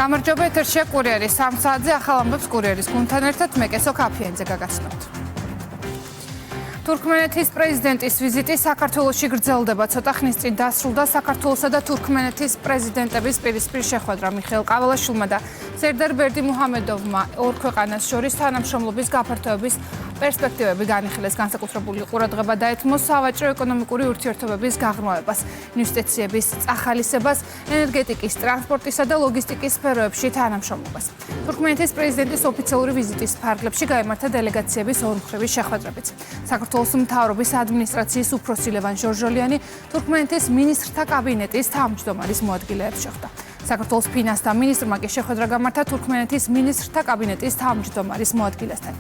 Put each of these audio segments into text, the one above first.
გამარჯობა ეთერშია კურიერის 3 საათზე ახალ ამბებს კურიერის გუნდთან ერთად მე კესო კაფიენზე გაგაცნობთ. თურქმენეთის პრეზიდენტის ვიზიტი საქართველოში გრძელდება. ცოტა ხნის წინ დასრულდა საქართველოსა და თურქმენეთის პრეზიდენტების პირისპირ შეხვედრა. მიხეილ ყაველაშვილმა და სერდარ ბერდიმუჰამედოვმა ორ ქვეყანას შორის თანამშრომლობის გაფართოების პერსპექტივები განიხილეს. განსაკუთრებული ყურადღება დაეთმო სავაჭრო ეკონომიკური ურთიერთობების გაღრმავებას, ინვესტიციების წახალისებას, ენერგეტიკის, ტრანსპორტისა და ლოგისტიკის სფეროებში თანამშრომლობას. თურქმენეთის პრეზიდენტის ოფიციალური ვიზიტის ფარგლებში გაიმართა დელეგაციების ორმხრივი შეხვედრებიც. საქართველოს მთავრობის ადმინისტრაციის უფროსი ლევან ჟორჟოლიანი თურქმენეთის მინისტრთა კაბინეტის თავმჯდომარის მოადგილეებს შეხვდა. საქართველოს ფინანსთა მინისტრმა კი შეხვედრა გამართა თურქმენეთის მინისტრთა კაბინეტის თავმჯდომარის მოადგილესთან.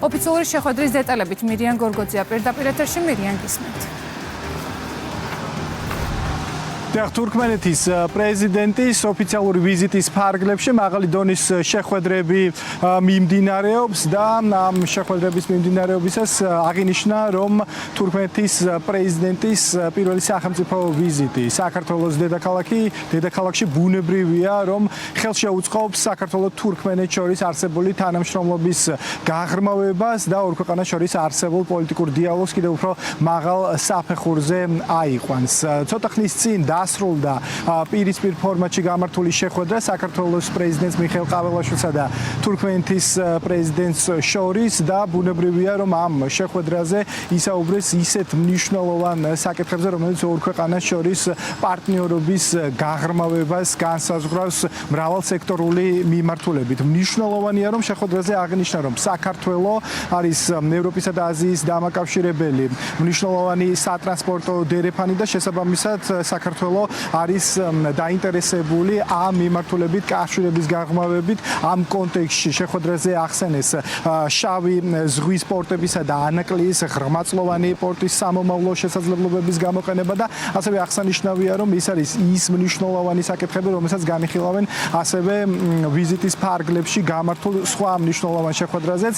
ოფიციალური შეხვედრის დეტალებით მირიან გორგოძია პირდაპირ ეთერში. მირიან, გისმენთ. თურქმენეთის პრეზიდენტის ოფიციალური ვიზიტის ფარგლებში მაღალი დონის შეხვედრები მიმდინარეობს და ამ შეხვედრების მიმდინარეობისას აღინიშნა, რომ თურქმენეთის პრეზიდენტის პირველი სახელმწიფო ვიზიტი საქართველოს დედაქალაქში ბუნებრივია, რომ ხელს შეუწყობს საქართველოს თურქმენეთს შორის არსებული თანამშრომლობის გაღრმავებას და ორ ქვეყანას შორის არსებულ პოლიტიკურ დიალოგს კიდევ უფრო მაღალ საფეხურზე აიყვანს. ცოტა ხნის წინ დასრულდა პირისპირ ფორმატში გამართული შეხვედრა საქართველოს პრეზიდენტს მიხეილ ყაველაშვილსა და თურქმენეთის პრეზიდენტს შორის და ბუნებრივია, რომ ამ შეხვედრაზე ისაუბრეს ისეთ მნიშვნელოვან საკითხებზე, რომელიც ორ ქვეყანას შორის პარტნიორობის გაღრმავებას განსაზღვრავს მრავალსექტორული მიმართულებით. მნიშვნელოვანია, რომ შეხვედრაზე აღნიშნა, რომ საქართველო არის ევროპისა და აზიის დამაკავშირებელი მნიშვნელოვანი სატრანსპორტო დერეფანი და შესაბამისად საქართველო არის დაინტერესებული ამ მიმართულებით კავშირების გაღრმავებით. ამ კონტექსტში შეხვედრაზე ახსენეს შავი ზღვის პორტებისა და ანაკლიის ღრმაწლოვანი პორტის სამომავლო შესაძლებლობების გამოყენება და ასევე აღსანიშნავია, რომ ის არის ის მნიშვნელოვანი საკითხები, რომელსაც განიხილავენ ასევე ვიზიტის ფარგლებში გამართულ სხვა მნიშვნელოვან შეხვედრაზეც.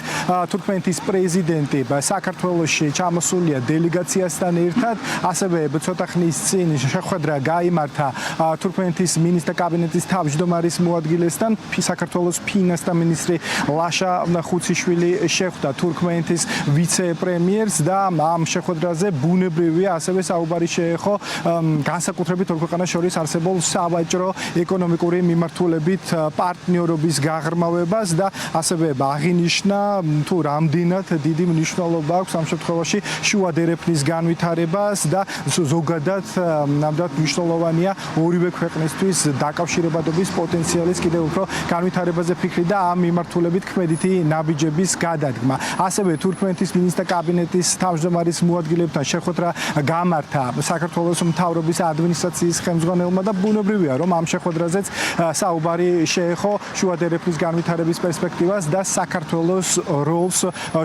თურქმენეთის პრეზიდენტი საქართველოში ჩამოსულია დელეგაციასთან ერთად, ასევე ცოტა ხნის წინ შეხვედრა გაიმართა თურქმენეთის მინისტრთა კაბინეტის თავმჯდომარის მოადგილესთან. საქართველოს ფინანსთა მინისტრი ლაშა ხუციშვილი შეხვდა თურქმენეთის ვიცე-პრემიერს და ამ შეხვედრაზე ბუნებრივია ასევე საუბარი შეეხო განსაკუთრებით ორ ქვეყანას შორის არსებულ სავაჭრო ეკონომიკური მიმართულებით პარტნიორობის გაღრმავებას და ასევე აღინიშნა თუ რამდენად დიდი მნიშვნელობა აქვს ამ შემთხვევაში შუა დერეფნის განვითარებას და ზოგადად ნამდვილად მნიშვნელოვანია ორივე ქვეყნისთვის დაკავშირებადობის პოტენციალის კიდევ უფრო განვითარებაზე ფიქრი და ამ მიმართულებით ქმედითი ნაბიჯების გადადგმა. ასევე თურქმენეთის მინისტრთა კაბინეტის თავმჯდომარის მოადგილებთან შეხვედრა გამართა საქართველოს მთავრობის ადმინისტრაციის ხელმძღვანელმა და ბუნებრივია, რომ ამ შეხვედრაზეც საუბარი შეეხო შუა დერეფნის განვითარების პერსპექტივას და საქართველოს როლს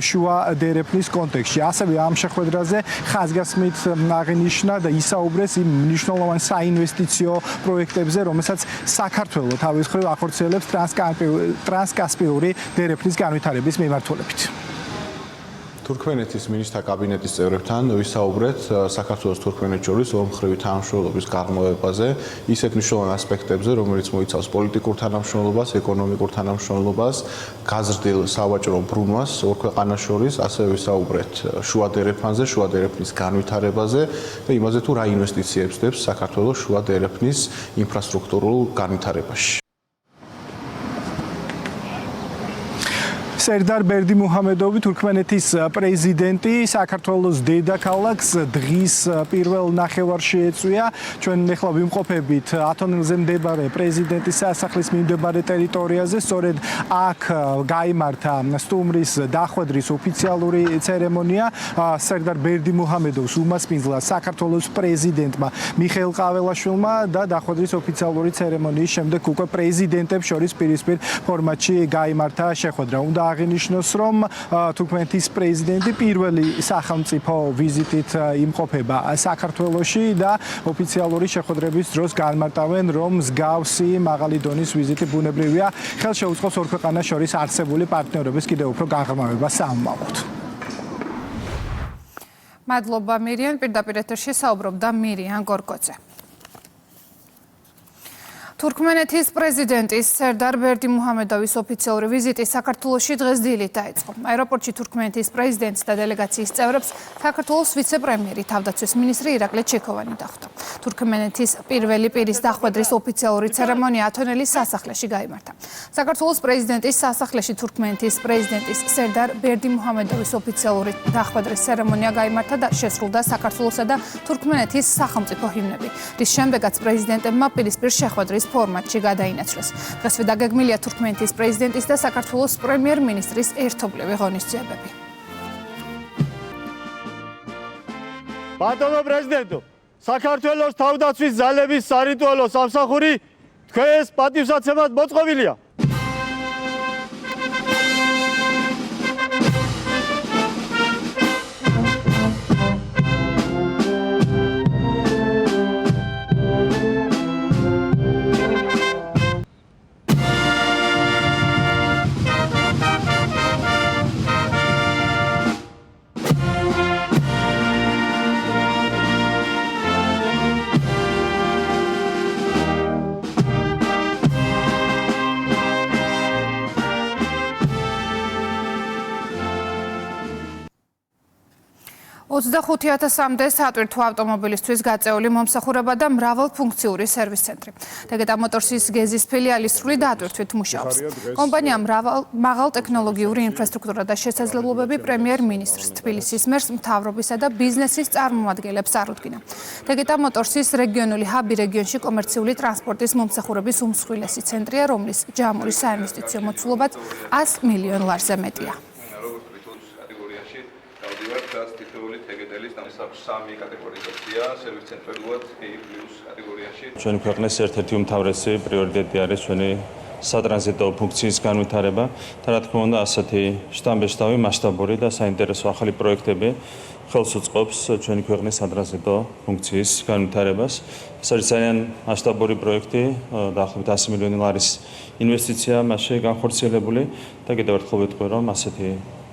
შუა დერეფნის კონტექსტში. ასევე ამ შეხვედრაზე ხაზგასმით აღინიშნა და ისაუბრეს იმ მნიშვნელოვან საინვესტიციო პროექტებზე, რომელსაც საქართველო თავის მხრივ ახორციელებს ტრანსკასპიური დერეფნის განვითარების მიმართულებით. თურქმენეთის მინისტრთა კაბინეტის წევრებთან ვისაუბრეთ საქართველოს თურქმენეთს შორის ორმხრივი თანამშრომლობის გაღრმავებაზე, ისეთ მნიშვნელოვან ასპექტებზე, რომელიც მოიცავს პოლიტიკურ თანამშრომლობას, ეკონომიკურ თანამშრომლობას, გაზრდილ სავაჭრო ბრუნვას ორ ქვეყანას შორის, ასევე ვისაუბრეთ შუა დერეფანზე, შუა დერეფნის განვითარებაზე და იმაზე, თუ რა ინვესტიციებს დებს საქართველოს შუა დერეფნის ინფრასტრუქტურულ განვითარებაში. სერდარ ბერდიმუჰამედოვი თურქმენეთის პრეზიდენტი საქართველოს დედაქალაქს დღის პირველ ნახევარში ეწვია. ჩვენ ახლა ვიმყოფებით ათონელზე მდებარე პრეზიდენტის სასახლის მიმდებარე ტერიტორიაზე. სწორედ აქ გაიმართა სტუმრის დახვედრის ოფიციალური ცერემონია. სერდარ ბერდიმუჰამედოვს უმასპინძლა საქართველოს პრეზიდენტმა მიხეილ ყაველაშვილმა და დახვედრის ოფიციალური ცერემონიის შემდეგ უკვე პრეზიდენტებს შორის პირისპირ ფორმატში გაიმართა შეხვედრა. უნდა აღინიშნოს, რომ თურქმენეთის პრეზიდენტი პირველი სახელმწიფო ვიზიტით იმყოფება საქართველოში და ოფიციალური შეხვედრების დროს განმარტავენ, რომ მსგავსი მაღალი დონის ვიზიტი ბუნებრივია ხელს შეუწყობს ორ ქვეყანას შორის არსებული პარტნიორობის კიდევ უფრო გაღრმავებას სამომავლოდ. მადლობა მირიან, პირდაპირ ეთერში საუბრობდა მირიან გორგოძე. თურქმენეთის პრეზიდენტის სერდარ ბერდიმუჰამედოვის ოფიციალური ვიზიტი საქართველოში დღეს დილით დაიწყო. აეროპორტში თურქმენეთის პრეზიდენტს და დელეგაციის წევრებს საქართველოს ვიცე-პრემიერი თავდაცვის მინისტრი ირაკლი ჩიქოვანი დახვდა. თურქმენეთის პირველი პირის დახვედრის ოფიციალური ცერემონია ათონელის სასახლეში გაიმართა. საქართველოს პრეზიდენტის სასახლეში თურქმენეთის პრეზიდენტის სერდარ ბერდიმუჰამედოვის ოფიციალური დახვედრის ცერემონია გაიმართა და შესრულდა საქართველოსა და თურქმენეთის სახელმწიფო ჰიმნები, რის შემდეგაც პრეზიდენტებმა პირისპირ შეხვედრის ფორმატში გადაინაცვლეს. დღესვე დაგეგმილია თურქმენეთის პრეზიდენტის და საქართველოს პრემიერ-მინისტრის ერთობლივი ღონისძიებები. ბატონო პრეზიდენტო, საქართველოს თავდაცვის ძალების სარიტუალო სამსახური თქვენს პატივსაცემად მოწყობილია. $25,000-მდე სატვირთო ავტომობილისთვის გაწეული მომსახურება და მრავალფუნქციური სერვის ცენტრი. Tegeta Motors-ის გეზის ფილიალი სრული დატვირთვით მუშაობს. კომპანია მაღალტექნოლოგიური ინფრასტრუქტურა და შესაძლებლობები პრემიერ-მინისტრს, თბილისის მერს, მთავრობისა და ბიზნესის წარმომადგენლებს არუდგინა. Tegeta Motors-ის რეგიონული ჰაბი რეგიონში კომერციული ტრანსპორტის მომსახურების უმსხვილესი ცენტრია, რომლის ჯამური საინვესტიციო მოცულობაც $100 მილიონ მეტია. ჩვენი ქვეყნის ერთ-ერთი უმთავრესი პრიორიტეტი არის ჩვენი სატრანზიტო ფუნქციის განვითარება და რა თქმა უნდა ასეთი შთამბეჭდავი მასშტაბური და საინტერესო ახალი პროექტები ხელს უწყობს ჩვენი ქვეყნის სატრანზიტო ფუნქციის განვითარებას. ეს არის ძალიან მასშტაბური პროექტი, დაახლოებით $100 მილიონი ინვესტიცია მასში განხორციელებული და კიდევ ერთხელ ვიტყვი, რომ ასეთი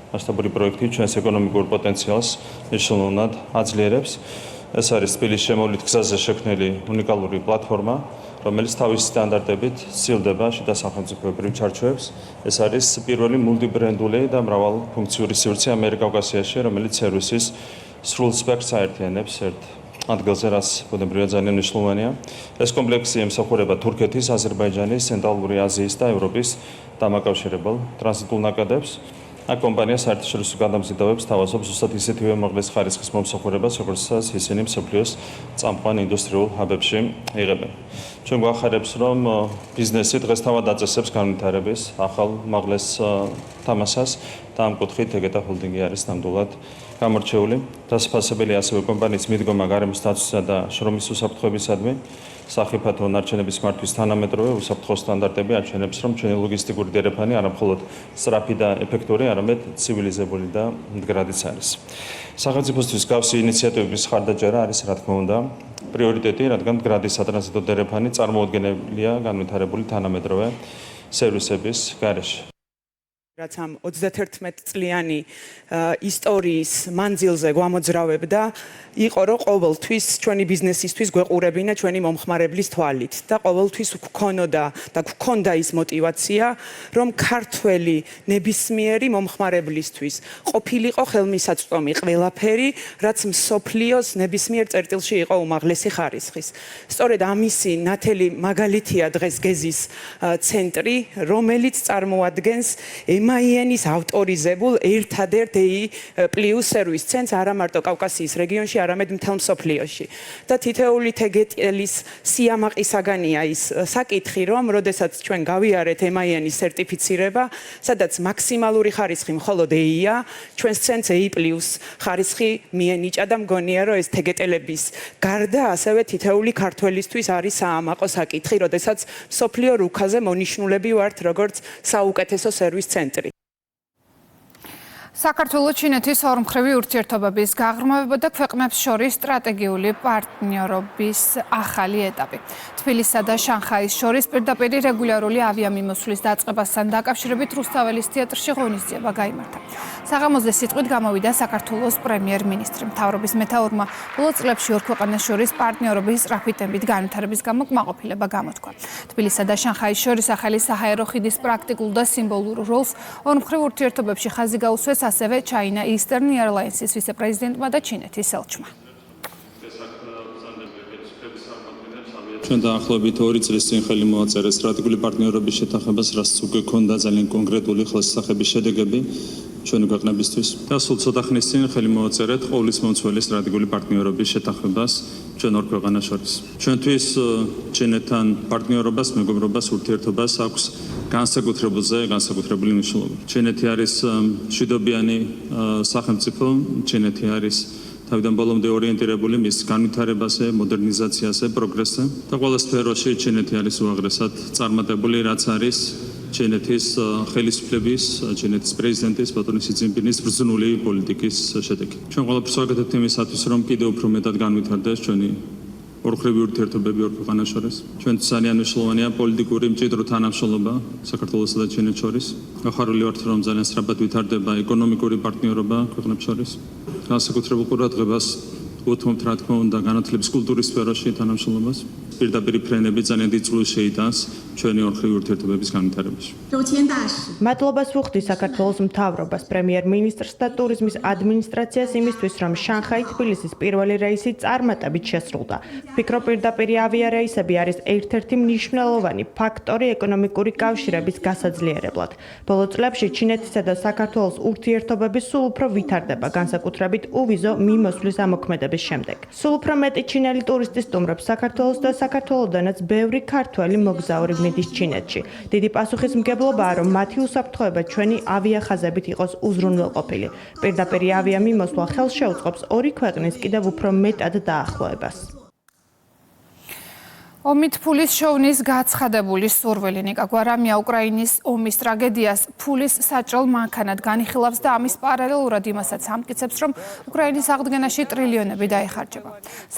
მასშტაბური პროექტი ჩვენს ეკონომიკურ პოტენციალს მნიშვნელოვნად აძლიერებს. ეს არის თბილისის შემოვლით გზაზე შექმნილი უნიკალური პლატფორმა, რომელიც თავის სტანდარტებით სცილდება შიდა სახელმწიფოებრივ ჩარჩოებს. ეს არის პირველი მულტიბრენდული და მრავალფუნქციური სივრცე ამიერკავკასიაში, რომელიც სერვისის სრულ სპექტრს აერთიანებს ერთ ადგილზე, რაც ბუნებრივად ძალიან მნიშვნელოვანია. ეს კომპლექსი ემსახურება თურქეთის, აზერბაიჯანის, ცენტრალური აზიის და ევროპის დამაკავშირებელ ტრანზიტულ ნაკადებს. Ak კომპანია საერთაშორისო გადამზიდავებს თავაზობს ზუსტად ისეთივე უმაღლეს ხარისხის მომსახურებას, როგორცაც ისინი მსოფლიოს წამყვან ინდუსტრიულ ჰაბებში იღებენ. ჩვენ გვახარებს, რომ ბიზნესი დღეს თავად აწესებს განვითარების ახალ უმაღლეს თამაშას და ამ კუთხით Tegeta ჰოლდინგი არის ნამდვილად გამორჩეული. დასაფასებელია ასევე კომპანიის მიდგომა გარემოს დაცვისა და შრომის უსაფრთხოებისადმი. სახიფათო ნარჩენების მართვის თანამედროვე უსაფრთხო სტანდარტები აჩვენებს, რომ ჩვენი ლოგისტიკური დერეფანი არა მხოლოდ სწრაფი და ეფექტური, არამედ ცივილიზებული და მდგრადიც არის. სახელმწიფოსთვის გავსი ინიციატივების ხარდაჭერა არის, რა თქმა უნდა, პრიორიტეტი, რადგან მდგრადი სატრანზიტო დერეფანი წარმოუდგენელია განვითარებული თანამედროვე სერვისების გარეშე. რაც ამ 31 წლიანი ისტორიის მანძილზე გვამოძრავებდა, იყო რომ ყოველთვის ჩვენი ბიზნესისთვის გვეყურებინა ჩვენი მომხმარებლის თვალით და ყოველთვის გვქონდა ის мотиваცია, რომ ქართველი ნებისმიერი მომხმარებლისთვის ყოფილიყო ხელმისაწვდომი ყველაფერი, რაც მსოფლიოს ნებისმიერ წერტილში იყო უმაღლესი ხარისხის. სწორედ ამისი ნათელი მაგალითია დღეს გეზის ცენტრი, რომელიც წარმოადგენს MAN-ის ავტორიზებულ ერთადერთ A+ სერვის ცენტრს არა მარტო კავკასიის რეგიონში, არამედ მთელ მსოფლიოში. და თითეული თეგეტელის სიამაყისაგანია ის საკითხი, რომ როდესაც ჩვენ გავიარეთ MAN-ის სერტიფიცირება, სადაც მაქსიმალური ხარისხი მხოლოდ A-ია, ჩვენს ცენტრს A+ ხარისხი მიენიჭა და მგონია, რომ ეს თეგეტელების გარდა ასევე თითეული ქართველისთვის არის საამაყო საკითხი, როდესაც მსოფლიო რუქაზე მონიშნულები ვართ როგორც საუკეთესო სერვის ცენტრი. საქართველოს ჩინეთის ორმხრივი ურთიერთობების გაღრმავება და ქვეყნებს შორის სტრატეგიული პარტნიორობის ახალი ეტაპი. თბილისსა და შანხაის შორის პირდაპირ რეგულარული ავიამიმოსვლის დაწყებასთან დაკავშირებით რუსთაველის თეატრში ღონისძიება გაიმართა. საღამოზე სიტყვით გამოვიდა საქართველოს პრემიერ-მინისტრი. მთავრობის მეთაურმა ბოლო წლებში ორ ქვეყანას შორის პარტნიორობის სწრაფი ტემპით განვითარების გამო კმაყოფილება გამოთქვა. თბილისსა და შანხაის შორის ახალი საჰაერო ხიდის პრაქტიკულ და სიმბოლურ როლს ორმხრივ ურთიერთობებში ხაზი გაუსვეს ასევე China Eastern Airlines-ის ვიცე-პრეზიდენტმა და ჩინეთის ელჩმა. ჩვენ დაახლოებით 2 წლის წინ ხელი მოაწერეს სტრატეგიული პარტნიორობის შეთანხმებას, რაც უკვე ჰქონდა ძალიან კონკრეტული ხელშესახების შედეგები ჩვენი ქვეყნებისთვის. და სულ ცოტა ხნის წინ ხელი მოაწერეთ ყოვლისმომცველი სტრატეგიული პარტნიორობის შეთანხმებას ჩვენ ორ ქვეყანას შორის. ჩვენთვის ჩინეთთან პარტნიორობას, მეგობრობას, ურთიერთობას აქვს განსაკუთრებული მნიშვნელობა. ჩინეთი არის მშვიდობიანი სახელმწიფო, ჩინეთი არის თავიდან ბოლომდე ორიენტირებული მის განვითარებაზე, მოდერნიზაციაზე, პროგრესზე და ყველა სფეროში ჩინეთი არის უაღრესად წარმატებული, რაც არის ჩინეთის ხელისუფლების, ჩინეთის პრეზიდენტის ბატონი სი ძინპინის ბრძნული პოლიტიკის შედეგი. ჩვენ ყველაფერს ვაკეთებთ იმისათვის, რომ კიდევ უფრო მეტად განვითარდეს ჩვენი ორმხრივი ურთიერთობები ორ ქვეყანას შორის. ჩვენთვის ძალიან მნიშვნელოვანია პოლიტიკური მჭიდრო თანამშრომლობა საქართველოსა და ჩინეთს შორის. გახარული ვართ, რომ ძალიან სწრაფად ვითარდება ეკონომიკური პარტნიორობა ქვეყნებს შორის. განსაკუთრებულ ყურადღებას უთმობთ, რა თქმა უნდა, განათლების კულტურის სფეროში თანამშრომლობას. პირდაპირ ფრენები ძალიან დიდ წვლილს შეიტანს ჩვენი ორმხრივი ურთიერთობების განვითარებაში. მადლობას ვუხდი საქართველოს მთავრობას, პრემიერ-მინისტრს და ტურიზმის ადმინისტრაციას იმისთვის, რომ შანხაი თბილისის პირველი რეისი წარმატებით შესრულდა. ვფიქრობ, პირდაპირ ავიარეისები არის ერთ-ერთი მნიშვნელოვანი ფაქტორი ეკონომიკური კავშირების გასაძლიერებლად. ბოლო წლებში ჩინეთისა და საქართველოს ურთიერთობები სულ უფრო ვითარდება, განსაკუთრებით უვიზო მიმოსვლის ამოქმედების შემდეგ. სულ უფრო მეტი ჩინელი ტურისტი სტუმრობს საქართველოს და საქართველოდანაც ბევრი ქართველი მოგზაური მიდის ჩინეთში. დიდი პასუხისმგებლობაა, რომ მათი უსაფრთხოება ჩვენი ავიახაზებით იყოს უზრუნველყოფილი. პირდაპირ ავიამიმოსვლა ხელს შეუწყობს ორი ქვეყნის კიდევ უფრო მეტად დაახლოებას. ომით ფულის შოვნის გაცხადებული სურვილი ნიკა გვარამია უკრაინის ომის ტრაგედიას ფულის საჭრელ მანქანად განიხილავს და ამის პარალელურად იმასაც ამტკიცებს, რომ უკრაინის აღდგენაში ტრილიონები დაიხარჯება.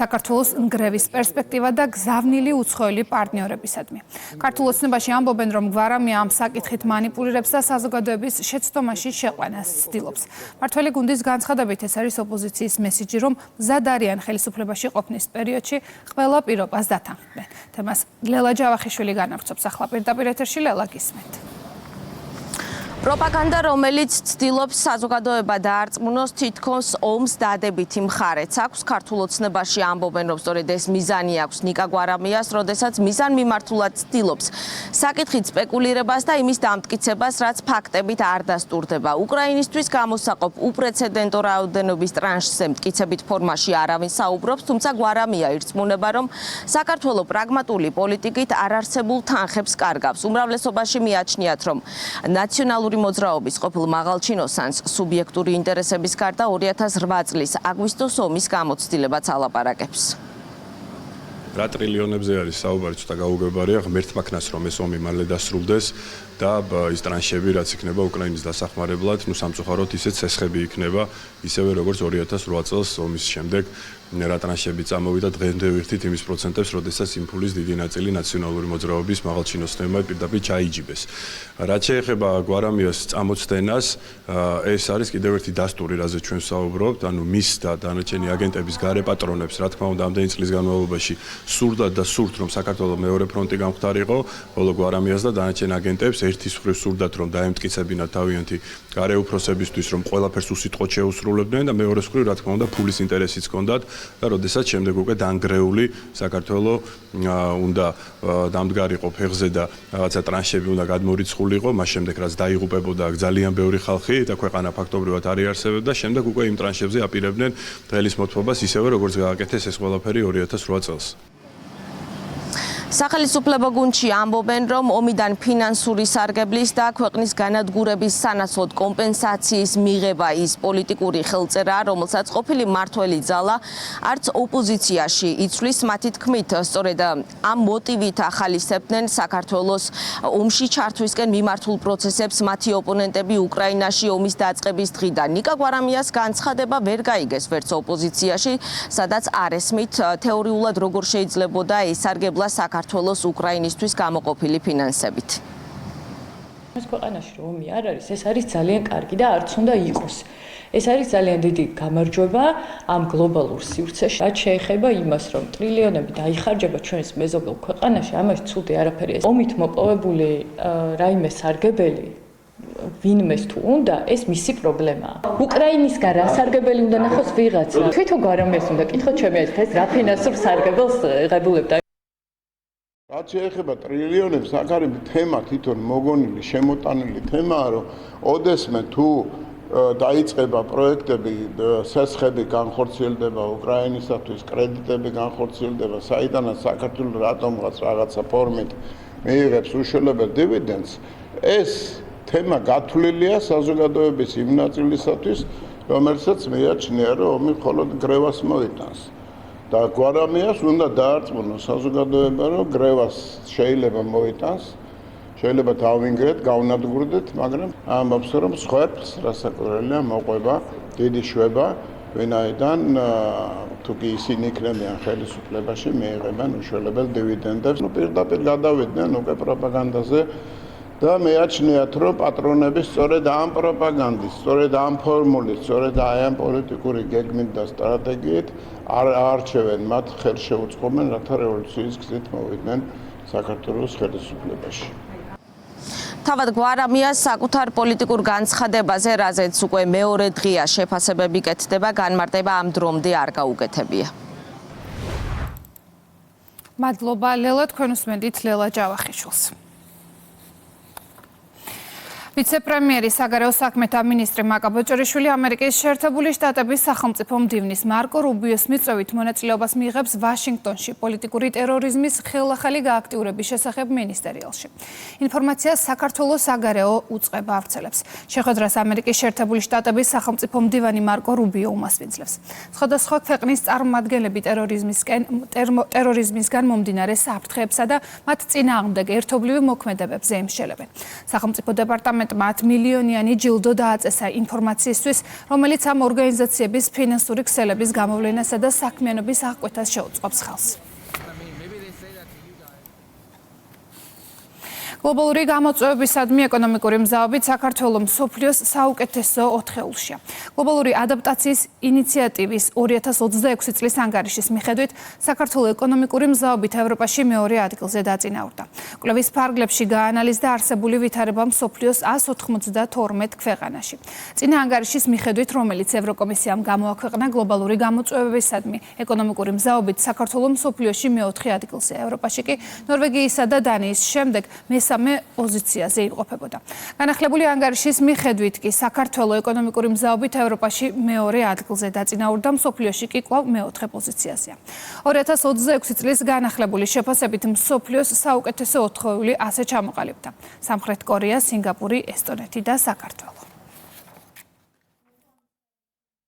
საქართველოს ნგრევის პერსპექტივა და გზავნილი უცხოელი პარტნიორებისადმი. ქართულ ოცნებაში ამბობენ, რომ გვარამია ამ საკითხით манипуლირებს და საზოგადოების შეცდომაში შეყვანას ცდილობს. მართველი გუნდის განცხადებით ეს არის ოპოზიციის მესიჯი, რომ მზად არიან ხელისუფლებაში ყოფნის პერიოდში ყველა პირობას დათანხმდნენ. თემას ლელა ჯავახიშვილი განავრცობს. ახლა პირდაპირ ეთერში ლელა გისმენთ. პროპაგანდა, რომელიც ცდილობს საზოგადოება დაარწმუნოს თითქოს ომს დადებითი მხარეც აქვს. ქართულ ოცნებაში ამბობენ, რომ სწორედ ეს მიზანი აქვს ნიკა გვარამიას, როდესაც მიზანმიმართულად ცდილობს საკითხით სპეკულირებას და იმის დამტკიცებას, რაც ფაქტებით არ დასტურდება. უკრაინისთვის გამოსაყოფ უპრეცედენტო რაოდენობის ტრანშზე მტკიცებით ფორმაში არავინ საუბრობს, თუმცა გვარამია ირწმუნება, რომ საქართველო პრაგმატული პოლიტიკით არარსებულ თანხებს კარგავს. უმრავლესობაში მიაჩნიათ, რომ ნაციონალური მოძრაობის ყოფილ მაღალჩინოსანს სუბიექტური ინტერესების გარდა 2008 წლის აგვისტოს ომის გამოცდილებაც ალაპარაკებს. რა ტრილიონებზე არის საუბარი, ცოტა გაუგებარია, ღმერთმა ქნას რომ ეს ომი მალე დასრულდეს და ის ტრანშები რაც იქნება უკრაინის დასახმარებლად, სამწუხაროდ ისეთ ცესხები იქნება, ისევე როგორც 2008 წელს ომის შემდეგ რა ტრანშები წამოვიდა დღემდე ვირთით იმის პროცენტებს, როდესაც იმ ფულის დიდი ნაწილი ნაციონალური მოძრაობის მაღალჩინოსნებმა პირდაპირ ჩაიჯიბეს. რაც შეეხება გვარამიას წამოწდენას, ეს არის კიდევ ერთი დასტური, რაზე ჩვენ ვსაუბრობთ, ანუ მის და დანარჩენი აგენტების გარე პატრონებს, რა თქმა უნდა, ამდენი წლის განმავლობაში სურდათ და სურთ, რომ საქართველოს მეორე ფრონტი გამხდარიყო, ხოლო გვარამიას და დანარჩენ აგენტებს ერთის მხრივ სურდათ, რომ დაემტკიცებინათ თავიანთი გარე უფროსებისთვის, რომ ყველაფერს უსიტყვოდ შეუსრულებდნენ და მეორეს მხრივ, რა თქმა უნდა, ფულის ინტერესიც ჰქონდათ და როდესაც შემდეგ უკვე დანგრეული საქართველოს უნდა დამდგარიყო ფეხზე და რაღაცა ტრანშები უნდა გადმორიცხულიყო, მას შემდეგ რაც დაიღუპებოდა ძალიან ბევრი ხალხი და ქვეყანა ფაქტობრივად არ იარსებებდა, შემდეგ უკვე იმ ტრანშებზე აპირებდნენ დღელის მოთმობას, ისევე როგორც გააკეთეს ეს ყველაფერი 2008 წელს. სახელმწიფო გუნდში ამბობენ, რომ ომიდან ფინანსური სარგებლის და ქვეყნის განადგურების სანაცვლოდ კომპენსაციის მიღება ის პოლიტიკური ხელწერაა, რომელსაც ყოფილი მმართველი ძალა არც ოპოზიციაში იცვლის. მათი თქმით, სწორედ ამ მოტივით ახალისებდნენ საქართველოს ომში ჩართვისკენ მიმართულ პროცესებს მათი ოპონენტები უკრაინაში ომის დაწყების დღიდან. ნიკა გვარამიას განცხადება ვერ გაიგეს ვერც ოპოზიციაში, სადაც არ ესმით თეორიულად როგორ შეიძლებოდა ესარგებლა საქართველოს უკრაინისთვის გამოყოფილი ფინანსებით. ეს ქვეყანაში რომ ომი არ არის, ეს არის ძალიან კარგი და არც უნდა იყოს. ეს არის ძალიან დიდი გამარჯვება ამ გლობალურ სივრცეში. რაც შეეხება იმას, რომ ტრილიონები დაიხარჯება ჩვენს მეზობელ ქვეყანაში, ამაში ცუდი არაფერი. ომით მოპოვებული რაიმე სარგებელი ვინმეს თუ უნდა, ეს მისი პრობლემაა. უკრაინისგან რა სარგებელი უნდა ნახოს ვიღაცა. თვითონ გვარამიას უნდა კითხოთ ჩემი ეს რა ფინანსურ სარგებელს ღებულებდა. რაც შეეხება ტრილიონებს, აქ არის თემა თვითონ მოგონილი, შემოტანილი თემაა, რომ ოდესმე თუ დაიწყება პროექტები, სესხები განხორციელდება უკრაინისათვის, კრედიტები განხორციელდება, საიდანაც საქართველოს რატომღაც რაღაცა ფორმით მიიღებს უშუალობელ დივიდენდს, ეს თემა გათვლილია საზოგადოების იმ ნაწილისათვის, რომელსაც მეაჩნია, რომ ომი მხოლოდ გრევას მოიტანს. და გვარამიას უნდა დაარწმუნოს საზოგადოება, რომ გრევას შეიძლება მოიტანს, შეიძლება დავინგრეთ, გავნადგურდეთ, მაგრამ ამბობს, რომ სხვებს რასაკვირველია მოყვება დიდი შვება, ვინაიდან თუ კი ისინი იქნებიან ხელისუფლებაში, მიიღებენ უშუალებელ დივიდენდებს. პირდაპირ გადავიდნენ უკვე პროპაგანდაზე და მეაჩნიათ, რომ პატრონები სწორედ ამ პროპაგანდის, სწორედ ამ ფორმულით, სწორედ აი ამ პოლიტიკური გეგმით და სტრატეგიით არჩევენ მათ ხელშეუწყობენ, რათა რევოლუციის გზით მოვიდნენ საქართველოს ხელისუფლებაში. თავად გვარამიას საკუთარ პოლიტიკურ განცხადებაზე, რაზეც უკვე მეორე დღეა შეფასებები კეთდება, განმარტება ამ დრომდე არ გაუკეთებია. მადლობა ლელა, თქვენ უსმენთ ლელა ჯავახიშვილს. ვიცე-პრემიერი საგარეო საქმეთა მინისტრი მაკა ბოჭორიშვილი ამერიკის შეერთებული შტატების სახელმწიფო მდივნის მარკო რუბიოს მიწვევით მონაწილეობას მიიღებს ვაშინგტონში პოლიტიკური ტერორიზმის ხელახალი გააქტიურების შესახებ მინისტერიალში. ინფორმაციას საქართველოს საგარეო უწყება ავრცელებს. შეხვედრას ამერიკის შეერთებული შტატების სახელმწიფო მდივანი მარკო რუბიო უმასპინძლებს. სხვადასხვა ქვეყნის წარმომადგენლები ტერორიზმისგან მომდინარე საფრთხეებსა და მათ წინააღმდეგ ერთობლივი მოქმედებებზე ემშელებენ. სახელმწიფო დეპარტამენტი 10 მილიონიანი ჯილდო დააწესა ინფორმაციისთვის, რომელიც ამ ორგანიზაციების ფინანსური ქსელების გამოვლენასა და საქმიანობის აღკვეთას შეუწყობს ხელს. გლობალური გამოწვევებისადმი ეკონომიკური მზაობით საქართველოს მსოფლიოს საუკეთესო 4-ეულშია. გლობალური ადაპტაციის ინიციატივის 2026 წლის ანგარიშის მიხედვით საქართველოს ეკონომიკური მზაობით ევროპაში მეორე ადგილზე დაწინაურდა. კვლევის ფარგლებში გაანალიზდა არსებული ვითარება მსოფლიოს 192 ქვეყანაში. წინა ანგარიშის მიხედვით, რომელიც ევროკომისიამ გამოაქვეყნა, გლობალური გამოწვევებისადმი ეკონომიკური მზაობით საქართველოს მსოფლიოში მეოთხე ადგილზე, ევროპაში კი ნორვეგიისა და დანიის შემდეგ მესამე პოზიციაზე იმყოფებოდა. განახლებული ანგარიშის მიხედვით კი საქართველოს ეკონომიკური მზაობით ევროპაში მეორე ადგილზე დაწინაურდა, მსოფლიოში კი კვლავ მეოთხე პოზიციაზეა. 2026 წლის განახლებული შეფასებით მსოფლიოს საუკეთესო 4-ეული ასე ჩამოყალიბდა: სამხრეთ კორეა, სინგაპური, ესტონეთი და საქართველო.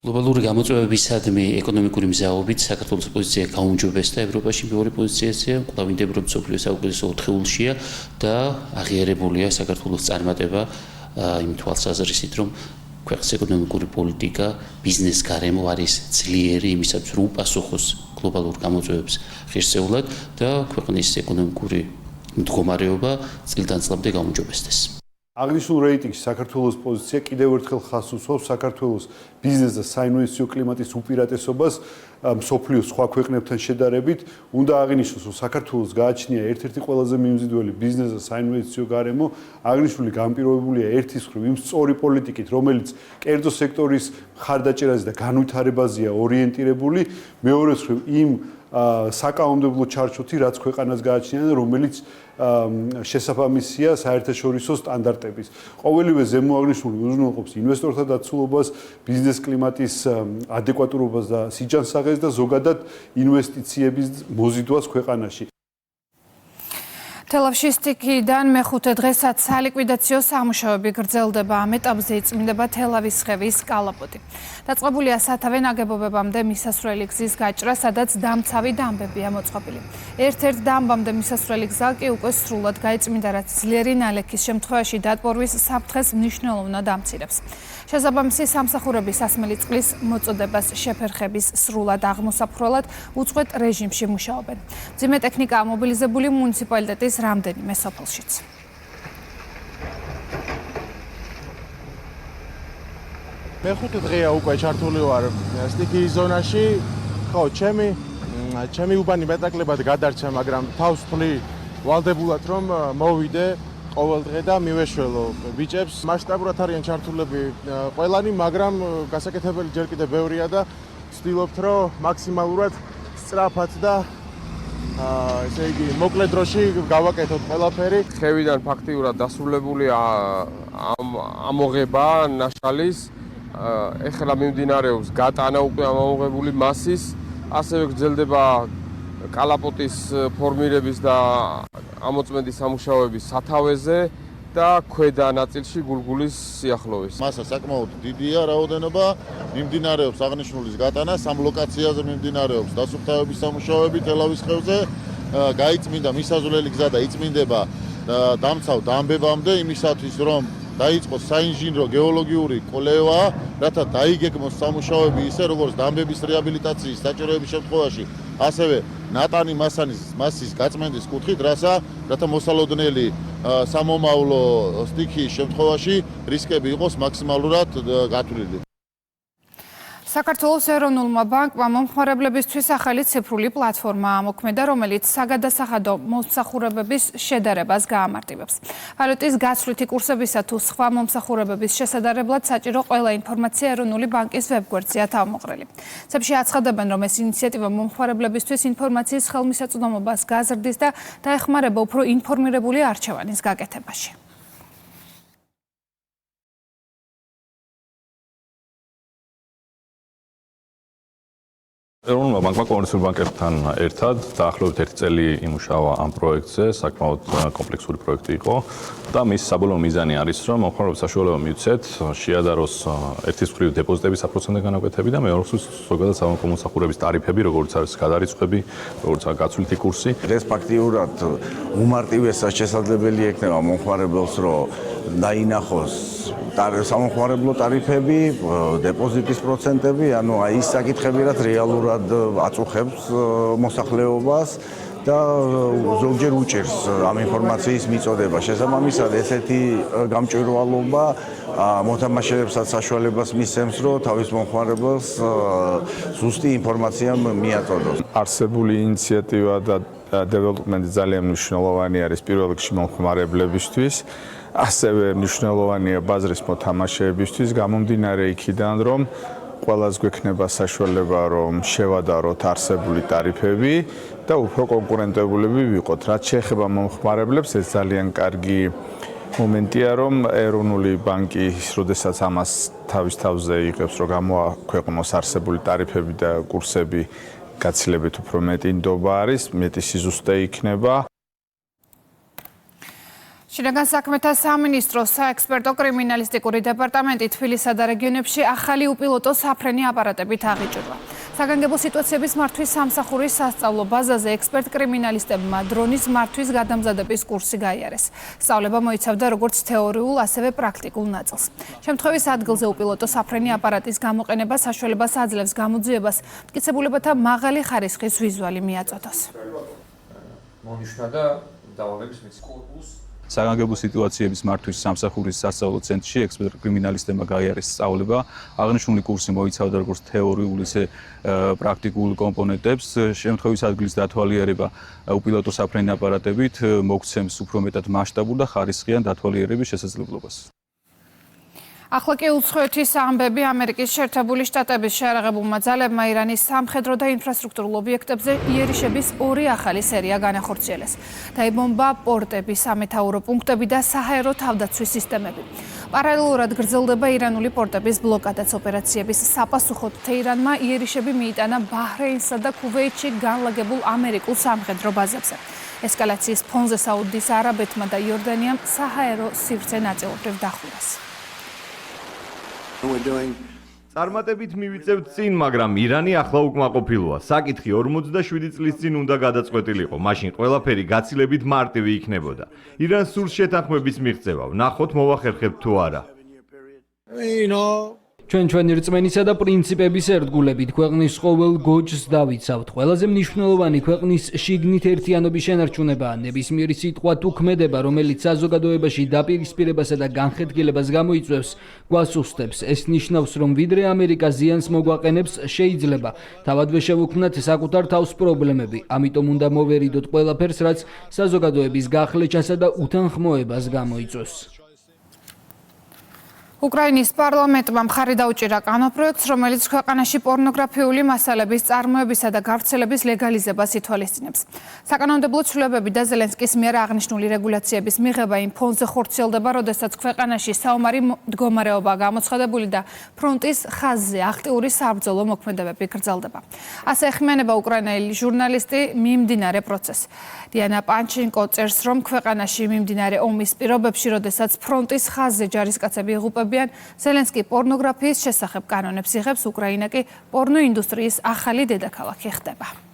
გლობალური გამოწვევებისადმი ეკონომიკური მზაობით საქართველოს პოზიცია გაუმჯობესდა, ევროპაში მეორე პოზიციაზეა, კვლავინდებოდა მსოფლიოს საუკეთესო 4-ეულშია და აღიარებულია საქართველოს წარმატება იმ თვალსაზრისით, რომ ქვეყნის ეკონომიკური პოლიტიკა, ბიზნეს გარემო არის ძლიერი იმისათვის, რომ უპასუხოს გლობალურ გამოწვევებს ღირსეულად და ქვეყნის ეკონომიკური მდგომარეობა წლიდან წლამდე გაუმჯობესდეს. აღნიშნულ რეიტინგში საქართველოს პოზიცია კიდევ ერთხელ ხაზს უსვამს საქართველოს ბიზნეს და საინვესტიციო კლიმატის უპირატესობას მსოფლიოს სხვა ქვეყნებთან შედარებით. უნდა აღინიშნოს, რომ საქართველოს გააჩნია ერთ-ერთი ყველაზე მიმზიდველი ბიზნეს და საინვესტიციო გარემო. აღნიშნული განპირობებულია ერთის მხრივ იმ სწორი პოლიტიკით, რომელიც კერძო სექტორის მხარდაჭერაზე და განვითარებაზეა ორიენტირებული, მეორე მხრივ იმ საკანონმდებლო ჩარჩოთი, რაც ქვეყანას გააჩნია და რომელიც შესაბამისია საერთაშორისო სტანდარტების. ყოველივე ზემოაღნიშნული უზრუნველყოფს ინვესტორთა დაცულობას, ბიზნეს კლიმატის ადეკვატურობას და სიჯანსაღეს და ზოგადად ინვესტიციების მოზიდვას ქვეყანაში. თელავში სტიქიდან მეხუთე დღესაც სალიკვიდაციო სამუშაოები გრძელდება. ამ ეტაპზე იწმინდება თელავის ხევის კალაპოტი. დაწყებულია სათავე ნაგებობებამდე მისასვლელი გზის გაჭრა, სადაც დამცავი დამბებია მოწყობილი. ერთ-ერთ დამბამდე მისასვლელი გზა კი უკვე სრულად გაიწმინდა, რაც ძლიერი ნალექის შემთხვევაში დატბორვის საფრთხეს მნიშვნელოვნად ამცირებს. შესაბამისი სამსახურების სასმელი წყლის მოწოდებას შეფერხების სრულად აღმოსაფრველად უწყვეტ რეჟიმში მუშაობენ. მძიმე ტექნიკაა მობილიზებული მუნიციპალიტეტის რამდენიმე სოფელშიც. მეხუთე დღეა უკვე ჩართული ვარ სტიქიის ზონაში. ხო, ჩემი უბანი მეტნაკლებად გადარჩა, მაგრამ თავს ვთვლი ვალდებულად რომ მოვიდე ყოველ დღე და მივეშველო ბიჭებს. მასშტაბურად არიან ჩართულები ყველანი, მაგრამ გასაკეთებელი ჯერ კიდევ ბევრია და ვცდილობთ რომ მაქსიმალურად სწრაფად და ესე იგი მოკლე დროში გავაკეთოთ ყველაფერი. ხევიდან ფაქტიურად დასრულებულია ამოღება ნაშალის. ეხლა მიმდინარეობს გატანა უკვე ამოღებული მასის, ასევე გრძელდება კალაპოტის ფორმირების და ამოწმენდის სამუშაოების სათავეზე და ქვედა ნაწილში გულგულის სიახლოვეს. მასა საკმაოდ დიდია რაოდენობა, მიმდინარეობს აღნიშნულის გატანა, სამ ლოკაციაზე მიმდინარეობს დასუფთავების სამუშაოები თელავის ხევზე, გაიწმინდა მისაზვლელი გზა და იწმინდება დამცავ დამბებამდე იმისათვის რომ დაიწყოს საინჟინრო გეოლოგიური კვლევა, რათა დაიგეგმოს სამუშაოები ისე როგორც დამბების რეაბილიტაციის საჭიროების შემთხვევაში, ასევე ნატანი მასის გაწმენდის კუთხით, რათა მოსალოდნელი სამომავლო სტიქიის შემთხვევაში რისკები იყოს მაქსიმალურად გათვლილი. საქართველოს ეროვნულმა ბანკმა მომხმარებლებისთვის ახალი ციფრული პლატფორმა ამოქმედა, რომელიც საგადასახადო მომსახურებების შედარებას გაამარტივებს. ვალუტის გაცვლითი კურსებისა თუ სხვა მომსახურებების შესადარებლად საჭირო ყველა ინფორმაცია ეროვნული ბანკის ვებგვერდზეა თავმოყრილი. ცებში აცხადებენ, რომ ეს ინიციატივა მომხმარებლებისთვის ინფორმაციის ხელმისაწვდომობას გაზრდის და დაეხმარება უფრო ინფორმირებული არჩევანის გაკეთებაში. ეროვნულმა ბანკმა კომერციული ბანკებთან ერთად დაახლოებით 1 წელი იმუშავა ამ პროექტზე, საკმაოდ კომპლექსური პროექტი იყო და მის საბოლოო მიზანი არის, რომ მომხმარებელს საშუალება მიუცეთ შეადაროს ერთის მხრივ დეპოზიტების 100% განაკვეთები და მეორე მხრივ ზოგადად საბანკო მომსახურების ტარიფები, როგორც არის გადარიცხვები, როგორც არის გაცვლითი კურსი. ეს ფაქტიურად უმარტივესად შესაძლებელი ექნება მომხმარებელს, რომ დაინახოს სამომხმარებლო ტარიფები, დეპოზიტის პროცენტები, ანუ აი ის საკითხები, რაც რეალურად აწუხებს მოსახლეობას და ზოგჯერ უჭირს ამ ინფორმაციის მიწოდება. შესაბამისად, ესეთი გამჭვირვალობა მოთამაშეებსაც საშუალებას მისცემს, რომ თავის მომხმარებელს ზუსტი ინფორმაცია მიაწოდოს. არსებული ინიციატივა და დეველოპმენტი ძალიან მნიშვნელოვანი არის პირველ რიგში მომხმარებლებისთვის. ასევე მნიშვნელოვანია ბაზრის მოთამაშეებისთვის, გამომდინარე იქიდან, რომ ყველას გვექნება საშუალება, რომ შევადაროთ არსებული ტარიფები და უფრო კონკურენტებულები ვიყოთ. რაც შეეხება მომხმარებლებს, ეს ძალიან კარგი მომენტია, რომ ეროვნული ბანკი, როდესაც ამას თავის თავზე იღებს, რომ გამოაქვეყნოს არსებული ტარიფები და კურსები, გაცილებით უფრო მეტი ნდობა არის, მეტი სიზუსტე იქნება. შინაგან საქმეთა სამინისტროს საექსპერტო კრიმინალისტიკური დეპარტამენტი თბილისსა და რეგიონებში ახალი უპილოტო საფრენი აპარატებით აღიჭირვა. საგანგებო სიტუაციების მართვის სამსახურის სასწავლო ბაზაზე ექსპერტ კრიმინალისტებმა დრონის მართვის გადამზადების კურსი გაიარეს. სწავლება მოიცავდა როგორც თეორიულ, ასევე პრაქტიკულ ნაწილს. შემთხვევის ადგილზე უპილოტო საფრენი აპარატის გამოყენება საშუალებას აძლევს გამოძიებას მტკიცებულებათა მაღალი ხარისხის ვიზუალი მიაწოდოს. მონიშნა და დავალების მის საგანგებო სიტუაციების მართვის სამსახურის სასწავლო ცენტრში ექსპერტ კრიმინალისტებმა გაიარეს სწავლება. აღნიშნული კურსი მოიცავდა როგორც თეორიულ, ისე პრაქტიკულ კომპონენტებს. შემთხვევის ადგილის დათვალიერება უპილოტო საფრენი აპარატებით მოგცემს უფრო მეტად მასშტაბურ და ხარისხიან დათვალიერების შესაძლებლობას. ახლა კი უცხოეთის ამბები ამერიკის შეერთებული შტატების შეერაღებულმა ძალებმა ირანის სამხედრო და ინფრასტრუქტურულ ობიექტებზე იერიშების 2 ახალი სერია განახორციელეს. დაიბომბა პორტები, სამეთაურო პუნქტები და საჰაერო თავდაცვის სისტემები. პარალელურად გრძელდება ირანული პორტების ბლოკადაც ოპერაციების საფასუხოდ თეირანმა იერიშები მიიტანა ბაჰრეინსა და ქუვეითში განლაგებულ ამერიკულ სამხედრო ბაზებზე. ესკალაციის ფონზე საუდის არაბეთმა და იორდანიამ საჰაერო სივრცე ნაწილობრივ დახურეს. წარმატებით მივიწევთ წინ, მაგრამ ირანი ახლა უკმაყოფილოა. საკითხი 47 წლის წინ უნდა გადაწყვეტილიყო, მაშინ ყველაფერი გაცილებით მარტივი იქნებოდა. ირანს სურს შეთანხმების მიღწევა, ვნახოთ მოვახერხებთ თუ არა. ჩვენი რწმენისა და პრინციპების ერთგულებით ქვეყნის ყოველ გოჯს დავიცავთ. ყველაზე მნიშვნელოვანი ქვეყნის შიგნით ერთიანობის შენარჩუნებაა. ნებისმიერი სიტყვა თუ ქმედება, რომელიც საზოგადოებაში დაპირისპირებასა და განხეთქილებას გამოიწვევს, გვასუსტებს. ეს ნიშნავს, რომ ვიდრე ამერიკა ზიანს მოგვაყენებს, შეიძლება თავადვე შევუქმნათ საკუთარ თავს პრობლემები. ამიტომ უნდა მოვერიდოთ ყველაფერს, რაც საზოგადოების გახლეჩასა და უთანხმოებას გამოიწვევს. უკრაინის პარლამენტმა მხარი დაუჭირა კანონპროექტს, რომელიც ქვეყანაში პორნოგრაფიული მასალების წარმოებისა და გავრცელების ლეგალიზებას ითვალისწინებს. საკანონმდებლო ცვლილებები და ზელენსკის მიერ აღნიშნული რეგულაციების მიღება იმ ფონზე ხორციელდება, როდესაც ქვეყანაში საომარი მდგომარეობაა გამოცხადებული და ფრონტის ხაზზე აქტიური საბრძოლო მოქმედებები გრძელდება. ასე ეხმიანება უკრაინელი ჟურნალისტი მიმდინარე პროცესს. დიანა პანჩენკო წერს, რომ ქვეყანაში მიმდინარე ომის პირობებში, როდესაც ფრონტის ხაზზე ჯარისკაცები იღუპებიან, ზელენსკი პორნოგრაფიის შესახებ კანონებს იღებს, უკრაინა კი პორნოინდუსტრიის ახალი დედაქალაქი ხდება.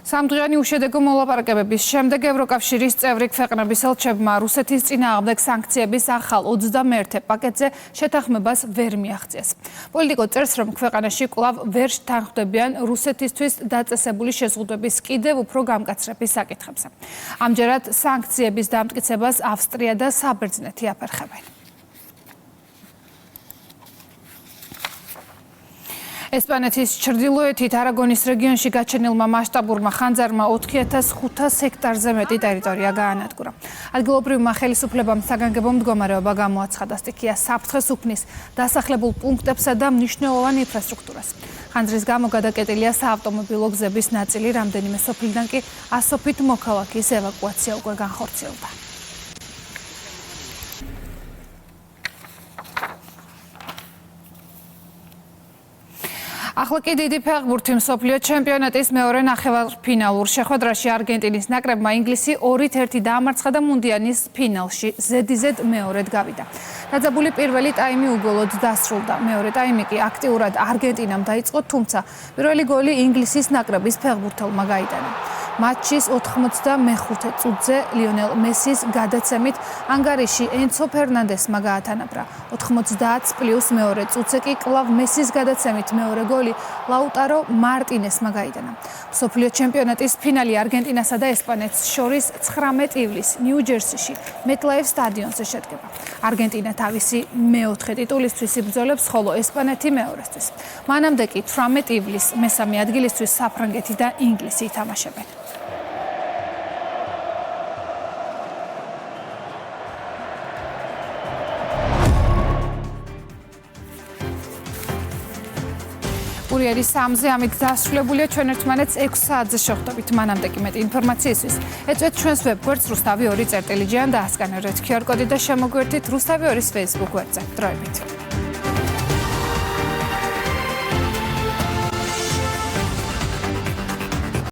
სამდღიანი უშედეგო მოლაპარაკებების შემდეგ ევროკავშირის წევრი ქვეყნების ელჩებმა რუსეთის წინააღმდეგ სანქციების ახალ 21 პაკეტზე შეთანხმებას ვერ მიაღწიეს. პოლიტიკო წერს, რომ ქვეყანაში კვლავ ვერ შეთანხმდებიან რუსეთისთვის დაწესებული შეზღუდვების კიდევ უფრო გამკაცრების საკითხებზე. ამჯერად სანქციების დამტკიცებას ავსტრია და საბერძნეთი აფერხებენ. ესპანეთის ჩრდილოეთით არაგონის რეგიონში გაჩენილმა მასშტაბურმა ხანძარმა 4500 ჰექტარზე მეტი ტერიტორია გაანადგურა. ადგილობრივმა ხელისუფლებამ საგანგებო მდგომარეობა გამოაცხადა. სტიქია საფრთხეს უქმნის დასახლებულ პუნქტებსა და მნიშვნელოვან ინფრასტრუქტურას. ხანძრის გამო გადაკეტილია საავტომობილო გზების ნაწილი, რამდენიმე სოფლიდან კი ასობით მოქალაქის ევაკუაცია უკვე განხორციელდა. ახლა კი დიდი ფეხბურთი მსოფლიო ჩემპიონატის მეორე ნახევარფინალურ შეხვედრაში არგენტინის ნაკრებმა ინგლისი 2-1 დაამარცხა და მუნდიალის ფინალში ზედიზედ მეორედ გავიდა. დაძაბული პირველი ტაიმი უგოლოდ დასრულდა. მეორე ტაიმი კი აქტიურად არგენტინამ დაიწყო, თუმცა პირველი გოლი ინგლისის ნაკრების ფეხბურთელმა გაიტანა. მატჩის 85 წუთზე ლიონელ მესის გადაცემით ანგარიში ენცო ფერნანდესმა გაათანაბრა. 90 პლუს მეორე წუთზე კი კლავ მესის გადაცემით მეორე გოლი ლაუტარო მარტინესმა გაიტანა. მსოფლიო ჩემპიონატის ფინალი არგენტინასა და ესპანეთს შორის 19 ივლისს ნიუ-ჯერსიში მეტლაიფ სტადიონზე შედგება. არგენტინა თავისი მეოთხე ტიტულისთვის იბრძოლებს, ხოლო ესპანეთი მეორესთვის. მანამდე კი 18 ივლისს მესამე ადგილისთვის საფრანგეთი და ინგლისი ითამაშებენ. კურიერის 3-ზე ამით დასრულებულია. ჩვენ ერთმანეთს 6 საათზე შევხვდებით. მანამდე კი მეტი ინფორმაციისთვის ეწვეთ ჩვენს ვებგვერდს rustavi2.gr და ასკანერეთ QR კოდი და შემოგვერთით rustavi2-ის Facebook გვერდზე. დროებით.